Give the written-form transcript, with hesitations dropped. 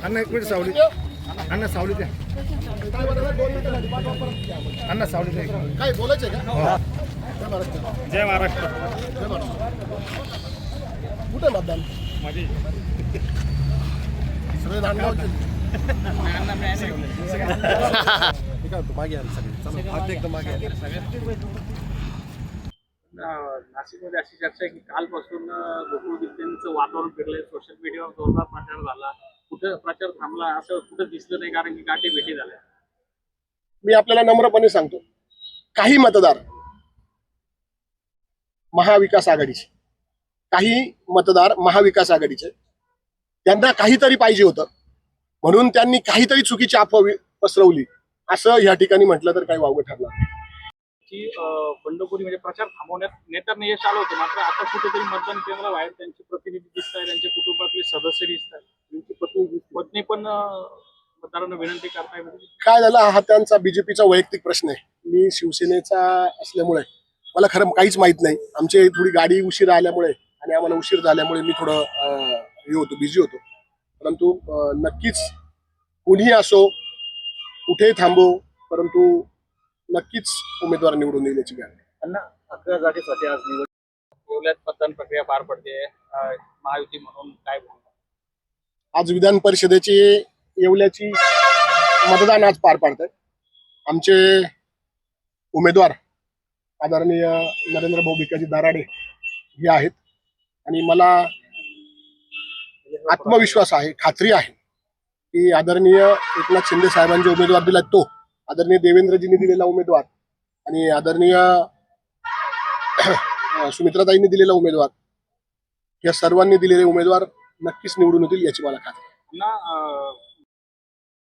अण्णा एक मिनिट सावली अण्णा सावली द्या अण्णा सावली द्या काय बोलायचंय का? जय महाराष्ट्र कुठे मतदान माझी सगळे धानगावचे ठीक आहे मागे आले सगळे हात एकदम मागे आले नाशिकमध्ये अशी चर्चा आहे की कालपासून गोकुळ गित्तेंचं वातावरण फिरलंय. सोशल मीडियावर जोरदार प्रचार झाला. कुठं प्रचार थांबला असं कुठं दिसलं नाही, कारण की गाठी भेटी झाल्या. मी आपल्याला नम्रपणे सांगतो, काही मतदार महाविकास आघाडीचे, काही मतदार महाविकास आघाडीचे, त्यांना काहीतरी पाहिजे होतं म्हणून त्यांनी काहीतरी चुकीची अफवा पसरवली असं या ठिकाणी म्हटलं तर काही वावगं ठरणार नाही. की बंडखोरी म्हणजे प्रचार थांबवण्यात नेत्यांना यश आलं होतं, मात्र आता कुठेतरी मतदान केंद्राला बाहेर त्यांचे प्रतिनिधी दिसत आहेत, त्यांच्या कुटुंबातले सदस्य दिसत आहेत, त्यांची पत्नी पण मतदारांना विनंती करताय. काय झालं हा त्यांचा बीजेपीचा वैयक्तिक प्रश्न आहे. मी शिवसेनेचा असल्यामुळे मला खरं काहीच माहित नाही. आमची थोडी गाडी उशीर आल्यामुळे आणि आम्हाला उशीर झाल्यामुळे मी थोडं हे होतो, बिझी होतो. परंतु नक्कीच कुणीही असो, कुठेही थांबो, परंतु नक्कीच उमेदवार निवडून येईल याची गॅरंटी. त्यांना 11 जागेसाठी आज येवल्यात मतदान प्रक्रिया पार पडते. महायुती म्हणून काय बोलणार? आज विधान परिषदेची येवल्याची मतदान आज पार पाडत आहे. आमचे उमेदवार आदरणीय नरेंद्र भाऊ भिकाजी दराडे हे आहेत आणि मला आत्मविश्वास आहे, खात्री आहे की आदरणीय एकनाथ शिंदे साहेबांचे उमेदवार दिला तो, आदरणीय देवेंद्रजींनी दिलेला उमेदवार आणि आदरणीय सुमित्राताईंनी दिलेला उमेदवार, या सर्वांनी दिलेले उमेदवार नक्कीच निवडून येतील याची मला खात्री आहे.